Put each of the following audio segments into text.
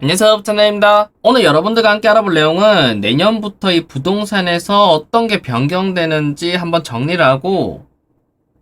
안녕하세요, 부천입니다. 오늘 여러분들과 함께 알아볼 내용은 내년부터 이 부동산에서 어떤 게 변경되는지 한번 정리를 하고,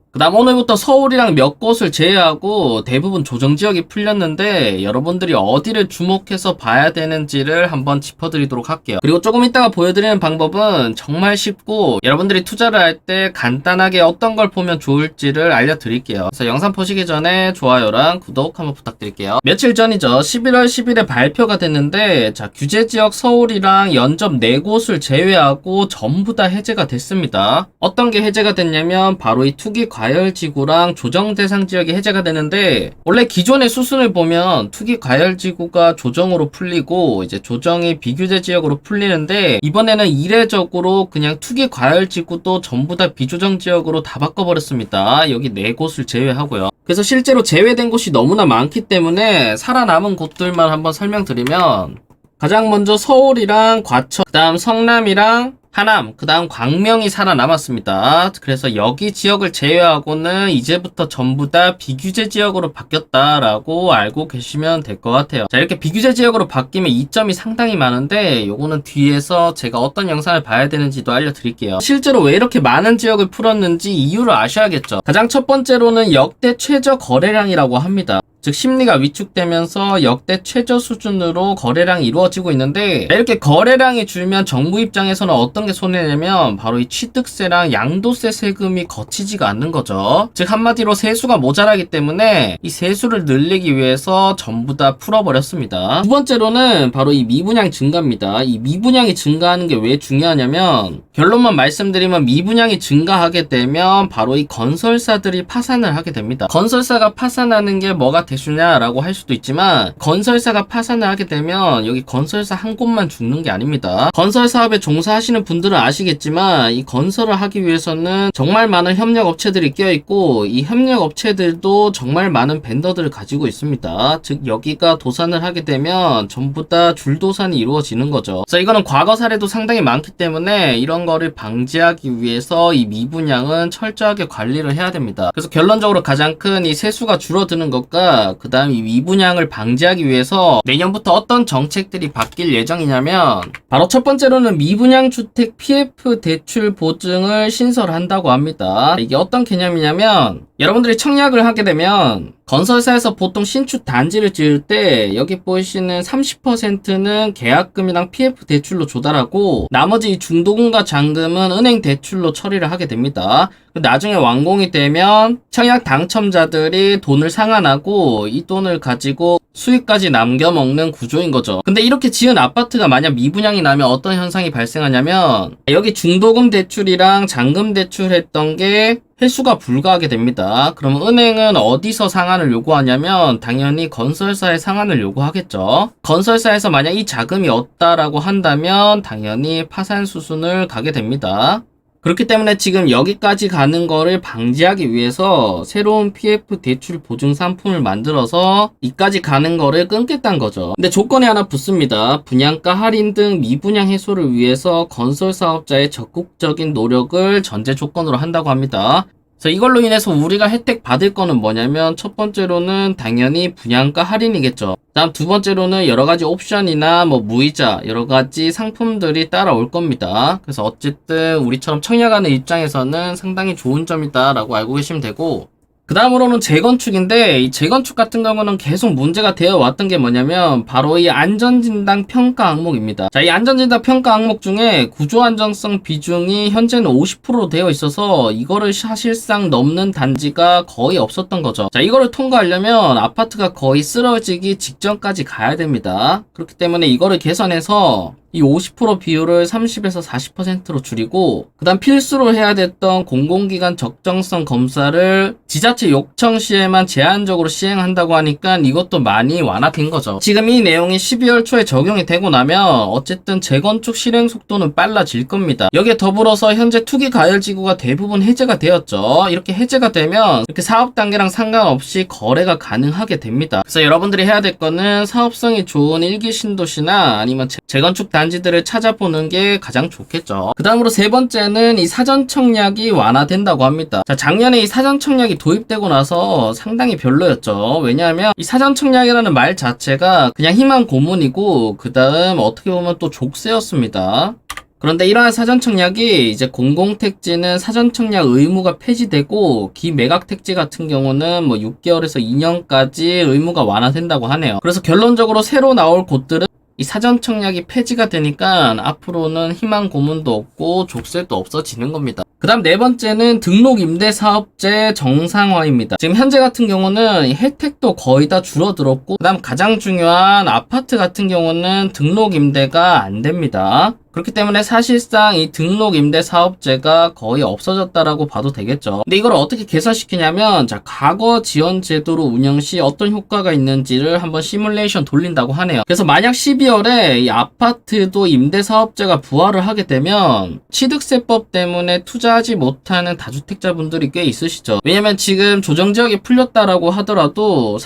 그 다음 오늘부터 서울이랑 몇 곳을 제외하고 대부분 조정지역이 풀렸는데 여러분들이 어디를 주목해서 봐야 되는지를 한번 짚어드리도록 할게요. 그리고 조금 이따가 보여드리는 방법은 정말 쉽고 여러분들이 투자를 할 때 간단하게 어떤 걸 보면 좋을지를 알려드릴게요. 그래서 영상 보시기 전에 좋아요랑 구독 한번 부탁드릴게요. 며칠 전이죠. 11월 10일에 발표가 됐는데 자, 규제지역 서울이랑 연접 4곳을 제외하고 전부 다 해제가 됐습니다. 어떤 게 해제가 됐냐면 바로 이 투기 과열지구랑 조정 대상 지역이 해제가 되는데, 원래 기존의 수순을 보면 투기 과열지구가 조정으로 풀리고 이제 조정이 비규제 지역으로 풀리는데, 이번에는 이례적으로 그냥 투기 과열지구도 전부 다 비조정 지역으로 다 바꿔버렸습니다. 여기 4곳을 제외하고요. 그래서 실제로 제외된 곳이 너무나 많기 때문에 살아남은 곳들만 한번 설명드리면, 가장 먼저 서울이랑 과천, 그 다음 성남이랑 하남, 그 다음 광명이 살아남았습니다. 그래서 여기 지역을 제외하고는 이제부터 전부 다 비규제 지역으로 바뀌었다라고 알고 계시면 될 것 같아요. 자, 이렇게 비규제 지역으로 바뀌면 이점이 상당히 많은데 요거는 뒤에서 제가 어떤 영상을 봐야 되는지도 알려드릴게요. 실제로 왜 이렇게 많은 지역을 풀었는지 이유를 아셔야겠죠. 가장 첫 번째로는 역대 최저 거래량이라고 합니다. 즉 심리가 위축되면서 역대 최저 수준으로 거래량이 이루어지고 있는데, 이렇게 거래량이 줄면 정부 입장에서는 어떤 게 손해냐면 바로 이 취득세랑 양도세 세금이 거치지가 않는 거죠. 즉 한마디로 세수가 모자라기 때문에 이 세수를 늘리기 위해서 전부 다 풀어버렸습니다. 두 번째로는 바로 이 미분양 증가입니다. 이 미분양이 증가하는 게 왜 중요하냐면, 결론만 말씀드리면 미분양이 증가하게 되면 바로 이 건설사들이 파산을 하게 됩니다. 건설사가 파산하는 게 뭐가 대수냐라고 할 수도 있지만, 건설사가 파산을 하게 되면 여기 건설사 한 곳만 죽는 게 아닙니다. 건설 사업에 종사하시는 분들은 아시겠지만 이 건설을 하기 위해서는 정말 많은 협력업체들이 껴있고, 이 협력업체들도 정말 많은 벤더들을 가지고 있습니다. 즉 여기가 도산을 하게 되면 전부 다 줄도산이 이루어지는 거죠. 그래서 이거는 과거 사례도 상당히 많기 때문에 이런 거를 방지하기 위해서 이 미분양은 철저하게 관리를 해야 됩니다. 그래서 결론적으로 가장 큰 이 세수가 줄어드는 것과 그 다음 이 미분양을 방지하기 위해서 내년부터 어떤 정책들이 바뀔 예정이냐면, 바로 첫 번째로는 미분양 주택 PF 대출 보증을 신설한다고 합니다. 이게 어떤 개념이냐면, 여러분들이 청약을 하게 되면 건설사에서 보통 신축 단지를 지을 때 여기 보이시는 30%는 계약금이랑 PF 대출로 조달하고 나머지 중도금과 잔금은 은행 대출로 처리를 하게 됩니다. 나중에 완공이 되면 청약 당첨자들이 돈을 상환하고 이 돈을 가지고 수익까지 남겨먹는 구조인 거죠. 근데 이렇게 지은 아파트가 만약 미분양이 나면 어떤 현상이 발생하냐면, 여기 중도금 대출이랑 잔금 대출했던 게 회수가 불가하게 됩니다. 그럼 은행은 어디서 상환을 요구하냐면 당연히 건설사의 상환을 요구하겠죠. 건설사에서 만약 이 자금이 없다라고 한다면 당연히 파산 수순을 가게 됩니다. 그렇기 때문에 지금 여기까지 가는 거를 방지하기 위해서 새로운 PF 대출 보증 상품을 만들어서 이까지 가는 거를 끊겠다는 거죠. 근데 조건이 하나 붙습니다. 분양가 할인 등 미분양 해소를 위해서 건설 사업자의 적극적인 노력을 전제 조건으로 한다고 합니다. 그래서 이걸로 인해서 우리가 혜택 받을 거는 뭐냐면, 첫 번째로는 당연히 분양가 할인이겠죠. 다음 두 번째로는 여러가지 옵션이나 뭐 무이자 여러가지 상품들이 따라올 겁니다. 그래서 어쨌든 우리처럼 청약하는 입장에서는 상당히 좋은 점이다 라고 알고 계시면 되고, 그 다음으로는 재건축인데, 이 재건축 같은 경우는 계속 문제가 되어 왔던 게 뭐냐면 바로 이 안전진단 평가 항목입니다. 자, 이 안전진단 평가 항목 중에 구조안정성 비중이 현재는 50%로 되어 있어서 이거를 사실상 넘는 단지가 거의 없었던 거죠. 자, 이거를 통과하려면 아파트가 거의 쓰러지기 직전까지 가야 됩니다. 그렇기 때문에 이거를 개선해서 이 50% 비율을 30에서 40%로 줄이고, 그 다음 필수로 해야 됐던 공공기관 적정성 검사를 지자체 요청시에만 제한적으로 시행한다고 하니까 이것도 많이 완화된 거죠. 지금 이 내용이 12월 초에 적용이 되고 나면 어쨌든 재건축 실행 속도는 빨라질 겁니다. 여기에 더불어서 현재 투기 과열지구가 대부분 해제가 되었죠. 이렇게 해제가 되면 이렇게 사업 단계랑 상관없이 거래가 가능하게 됩니다. 그래서 여러분들이 해야 될 거는 사업성이 좋은 일기 신도시나 아니면 재건축 단지 단지들을 찾아보는 게 가장 좋겠죠. 그 다음으로 세 번째는 이 사전 청약이 완화된다고 합니다. 자, 작년에 이 사전 청약이 도입되고 나서 상당히 별로였죠. 왜냐하면 이 사전 청약이라는 말 자체가 그냥 희망 고문이고 그 다음 어떻게 보면 또 족쇄였습니다. 그런데 이러한 사전 청약이 이제 공공택지는 사전 청약 의무가 폐지되고 기매각택지 같은 경우는 뭐 6개월에서 2년까지 의무가 완화된다고 하네요. 그래서 결론적으로 새로 나올 곳들은 이 사전 청약이 폐지가 되니까 앞으로는 희망 고문도 없고 족쇄도 없어지는 겁니다. 그 다음 네 번째는 등록 임대사업제 정상화입니다. 지금 현재 같은 경우는 혜택도 거의 다 줄어들었고 그 다음 가장 중요한 아파트 같은 경우는 등록 임대가 안 됩니다. 그렇기 때문에 사실상 이 등록 임대 사업제가 거의 없어졌다라고 봐도 되겠죠. 근데 이걸 어떻게 개선시키냐면 자, 과거 지원 제도로 운영 시 어떤 효과가 있는지를 한번 시뮬레이션 돌린다고 하네요. 그래서 만약 12월에 이 아파트도 임대 사업제가 부활을 하게 되면 취득세법 때문에 투자하지 못하는 다주택자분들이 꽤 있으시죠. 왜냐면 지금 조정지역이 풀렸다라고 하더라도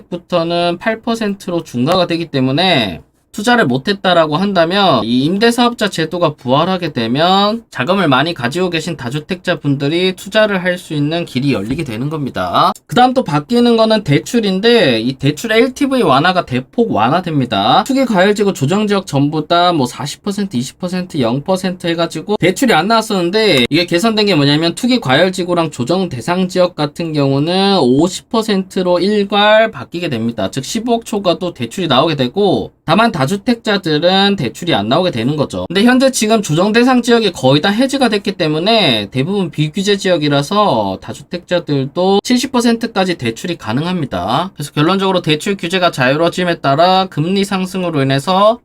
3주택부터는 8%로 중과가 되기 때문에 투자를 못했다라고 한다면 이 임대사업자 제도가 부활하게 되면 자금을 많이 가지고 계신 다주택자 분들이 투자를 할 수 있는 길이 열리게 되는 겁니다. 그 다음 또 바뀌는 거는 대출인데 이 대출 LTV 완화가 대폭 완화됩니다. 투기과열지구 조정지역 전부 다 뭐 40%, 20%, 0% 해가지고 대출이 안 나왔었는데 이게 개선된 게 뭐냐면 투기과열지구랑 조정대상지역 같은 경우는 50%로 일괄 바뀌게 됩니다. 즉 15억 초과도 대출이 나오게 되고 다만 다주택자들은 대출이 안 나오게 되는 거죠. 근데 현재 지금 조정 대상 지역이 거의 다 해지가 됐기 때문에 대부분 비규제 지역이라서 다주택자들도 70%까지 대출이 가능합니다. 그래서 결론적으로 대출 규제가 자유로워짐에 따라 금리 상승으로 인해서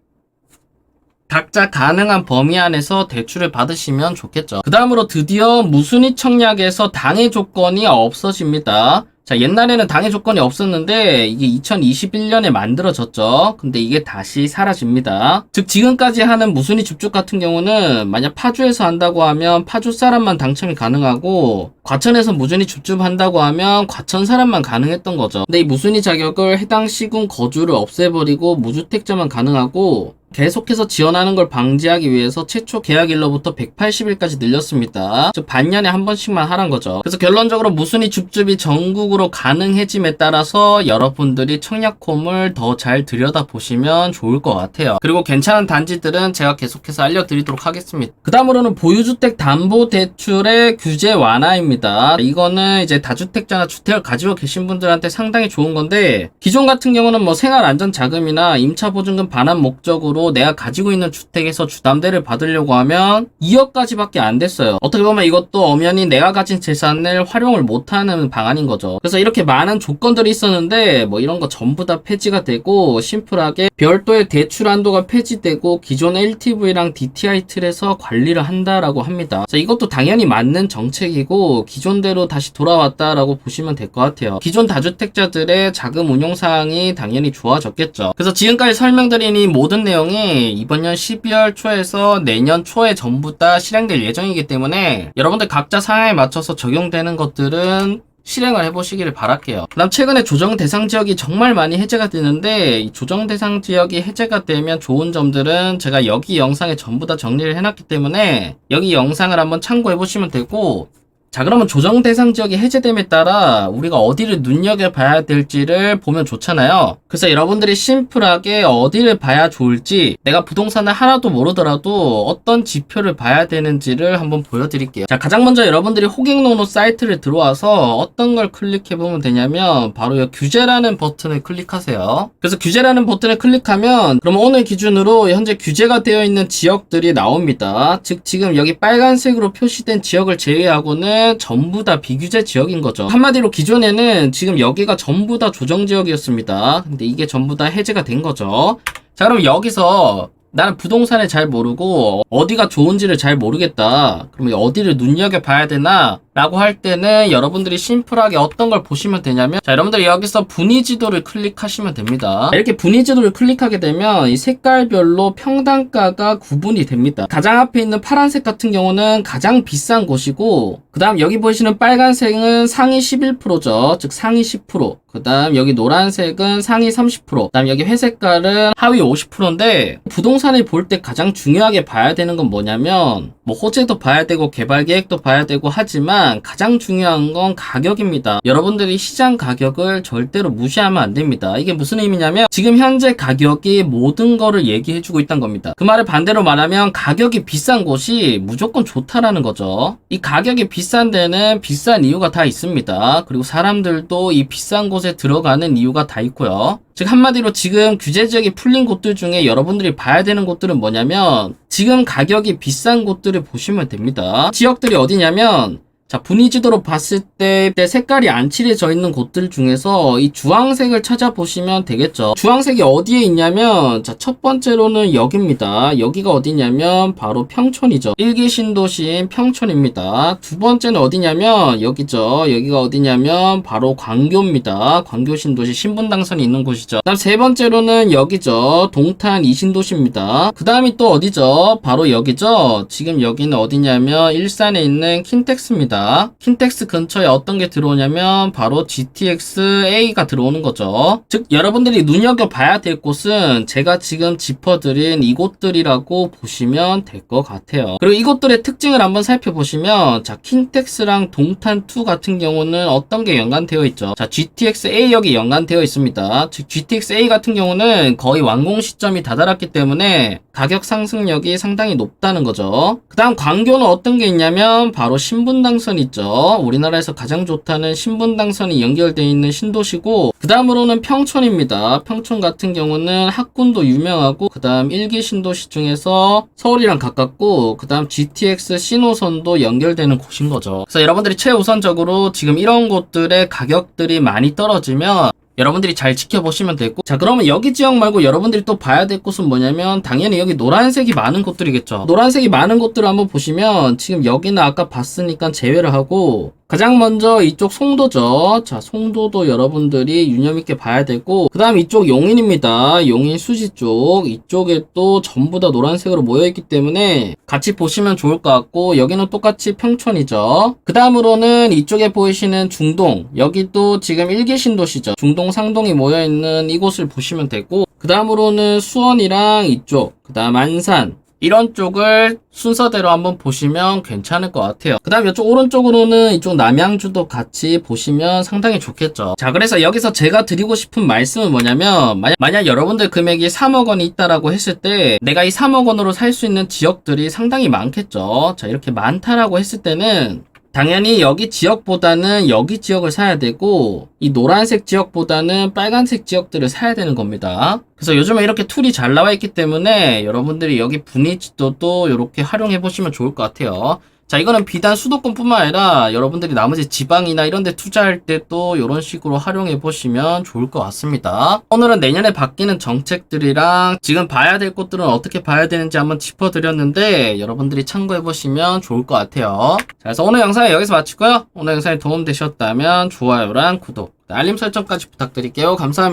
각자 가능한 범위 안에서 대출을 받으시면 좋겠죠. 그 다음으로 드디어 무순위 청약에서 당해 조건이 없어집니다. 자, 옛날에는 당해 조건이 없었는데 이게 2021년에 만들어졌죠. 근데 이게 다시 사라집니다. 즉 지금까지 하는 무순위 줍줍 같은 경우는 만약 파주에서 한다고 하면 파주 사람만 당첨이 가능하고 과천에서 무순위 줍줍 한다고 하면 과천 사람만 가능했던 거죠. 근데 이 무순위 자격을 해당 시군 거주를 없애버리고 무주택자만 가능하고 계속해서 지원하는 걸 방지하기 위해서 최초 계약일로부터 180일까지 늘렸습니다. 즉 반년에 한 번씩만 하란 거죠. 그래서 결론적으로 무순위 줍줍이 전국으로 가능해짐에 따라서 여러분들이 청약홈을 더 잘 들여다보시면 좋을 것 같아요. 그리고 괜찮은 단지들은 제가 계속해서 알려드리도록 하겠습니다. 그 다음으로는 보유주택 담보대출의 규제 완화입니다. 이거는 이제 다주택자나 주택을 가지고 계신 분들한테 상당히 좋은 건데 기존 같은 경우는 뭐 생활안전자금이나 임차보증금 반환 목적으로 내가 가지고 있는 주택에서 주담대를 받으려고 하면 2억까지밖에 안 됐어요. 어떻게 보면 이것도 엄연히 내가 가진 재산을 활용을 못하는 방안인 거죠. 그래서 이렇게 많은 조건들이 있었는데 뭐 이런 거 전부 다 폐지가 되고 심플하게 별도의 대출 한도가 폐지되고 기존 LTV랑 DTI 틀에서 관리를 한다라고 합니다. 그래서 이것도 당연히 맞는 정책이고 기존대로 다시 돌아왔다라고 보시면 될 것 같아요. 기존 다주택자들의 자금 운용 사항이 당연히 좋아졌겠죠. 그래서 지금까지 설명드린 이 모든 내용이 이번 년 12월 초에서 내년 초에 전부 다 실행될 예정이기 때문에 여러분들 각자 상황에 맞춰서 적용되는 것들은 실행을 해보시기를 바랄게요. 그 다음 최근에 조정 대상 지역이 정말 많이 해제가 되는데 이 조정 대상 지역이 해제가 되면 좋은 점들은 제가 여기 영상에 전부 다 정리를 해놨기 때문에 여기 영상을 한번 참고해보시면 되고 자, 그러면 조정 대상 지역이 해제됨에 따라 우리가 어디를 눈여겨봐야 될지를 보면 좋잖아요. 그래서 여러분들이 심플하게 어디를 봐야 좋을지 내가 부동산을 하나도 모르더라도 어떤 지표를 봐야 되는지를 한번 보여드릴게요. 자, 가장 먼저 여러분들이 호갱노노 사이트를 들어와서 어떤 걸 클릭해보면 되냐면 바로 이 규제라는 버튼을 클릭하세요. 그래서 규제라는 버튼을 클릭하면 그럼 오늘 기준으로 현재 규제가 되어 있는 지역들이 나옵니다. 즉 지금 여기 빨간색으로 표시된 지역을 제외하고는 전부 다 비규제 지역인 거죠. 한마디로 기존에는 지금 여기가 전부 다 조정지역이었습니다. 근데 이게 전부 다 해제가 된 거죠. 자, 그럼 여기서 나는 부동산을 잘 모르고 어디가 좋은지를 잘 모르겠다. 그러면 어디를 눈여겨봐야 되나? 라고 할 때는 여러분들이 심플하게 어떤 걸 보시면 되냐면 자, 여러분들이 여기서 분위지도를 클릭하시면 됩니다. 이렇게 분위지도를 클릭하게 되면 이 색깔별로 평당가가 구분이 됩니다. 가장 앞에 있는 파란색 같은 경우는 가장 비싼 곳이고 그 다음 여기 보시는 빨간색은 상위 11%죠. 즉 상위 10%. 그 다음 여기 노란색은 상위 30%, 그 다음 여기 회색깔은 하위 50%인데 부동산을 볼 때 가장 중요하게 봐야 되는 건 뭐냐면 뭐 호재도 봐야 되고 개발 계획도 봐야 되고 하지만 가장 중요한 건 가격입니다. 여러분들이 시장 가격을 절대로 무시하면 안 됩니다. 이게 무슨 의미냐면 지금 현재 가격이 모든 거를 얘기해주고 있다는 겁니다. 그 말을 반대로 말하면 가격이 비싼 곳이 무조건 좋다라는 거죠. 이 가격이 비싼 데는 비싼 이유가 다 있습니다. 그리고 사람들도 이 비싼 곳에 들어가는 이유가 다 있고요. 즉 한마디로 지금 규제 지역이 풀린 곳들 중에 여러분들이 봐야 되는 곳들은 뭐냐면 지금 가격이 비싼 곳들을 보시면 됩니다. 지역들이 어디냐면 자, 분위지도로 봤을 때 색깔이 안 칠해져 있는 곳들 중에서 이 주황색을 찾아보시면 되겠죠. 주황색이 어디에 있냐면 자, 첫 번째로는 여기입니다. 여기가 어디냐면 바로 평촌이죠. 1기 신도시인 평촌입니다. 두 번째는 어디냐면 여기죠. 여기가 어디냐면 바로 광교입니다. 광교 신도시 신분당선이 있는 곳이죠. 그 다음 세 번째로는 여기죠. 동탄 2신도시입니다. 그 다음이 또 어디죠? 바로 여기죠. 지금 여기는 어디냐면 일산에 있는 킨텍스입니다. 킨텍스 근처에 어떤 게 들어오냐면 바로 GTX-A가 들어오는 거죠. 즉 여러분들이 눈여겨봐야 될 곳은 제가 지금 짚어드린 이곳들이라고 보시면 될 것 같아요. 그리고 이곳들의 특징을 한번 살펴보시면 자, 킨텍스랑 동탄2 같은 경우는 어떤 게 연관되어 있죠. 자, GTX-A 역이 연관되어 있습니다. 즉 GTX-A 같은 경우는 거의 완공 시점이 다다랐기 때문에 가격 상승력이 상당히 높다는 거죠. 그 다음 광교는 어떤 게 있냐면 바로 신분당선 있죠. 우리나라에서 가장 좋다는 신분당선이 연결되어 있는 신도시고 그 다음으로는 평촌입니다. 평촌 같은 경우는 학군도 유명하고 그 다음 1기 신도시 중에서 서울이랑 가깝고 그 다음 GTX 신호선도 연결되는 곳인 거죠. 그래서 여러분들이 최우선적으로 지금 이런 곳들의 가격들이 많이 떨어지면 여러분들이 잘 지켜보시면 되고 자 그러면 여기 지역 말고 여러분들이 또 봐야 될 곳은 뭐냐면 당연히 여기 노란색이 많은 곳들이겠죠. 노란색이 많은 곳들을 한번 보시면 지금 여기는 아까 봤으니까 제외를 하고 가장 먼저 이쪽 송도죠. 자, 송도도 여러분들이 유념있게 봐야 되고 그 다음 이쪽 용인입니다. 용인 수지 쪽 이쪽에 또 전부 다 노란색으로 모여있기 때문에 같이 보시면 좋을 것 같고 여기는 똑같이 평촌이죠. 그 다음으로는 이쪽에 보이시는 중동 여기도 지금 1기 신도시죠. 중동 상동이 모여있는 이곳을 보시면 되고 그 다음으로는 수원이랑 이쪽 그 다음 안산 이런 쪽을 순서대로 한번 보시면 괜찮을 것 같아요. 그 다음 이쪽 오른쪽으로는 이쪽 남양주도 같이 보시면 상당히 좋겠죠. 자 그래서 여기서 제가 드리고 싶은 말씀은 뭐냐면 만약 여러분들 금액이 3억 원이 있다라고 했을 때 내가 이 3억 원으로 살 수 있는 지역들이 상당히 많겠죠. 자 이렇게 많다라고 했을 때는 당연히 여기 지역보다는 여기 지역을 사야 되고 이 노란색 지역보다는 빨간색 지역들을 사야 되는 겁니다. 그래서 요즘에 이렇게 툴이 잘 나와 있기 때문에 여러분들이 여기 분위지도도 이렇게 활용해 보시면 좋을 것 같아요. 자 이거는 비단 수도권뿐만 아니라 여러분들이 나머지 지방이나 이런 데 투자할 때도 이런 식으로 활용해 보시면 좋을 것 같습니다. 오늘은 내년에 바뀌는 정책들이랑 지금 봐야 될 곳들은 어떻게 봐야 되는지 한번 짚어드렸는데 여러분들이 참고해 보시면 좋을 것 같아요. 자 그래서 오늘 영상은 여기서 마치고요. 오늘 영상이 도움되셨다면 좋아요랑 구독, 알림 설정까지 부탁드릴게요. 감사합니다.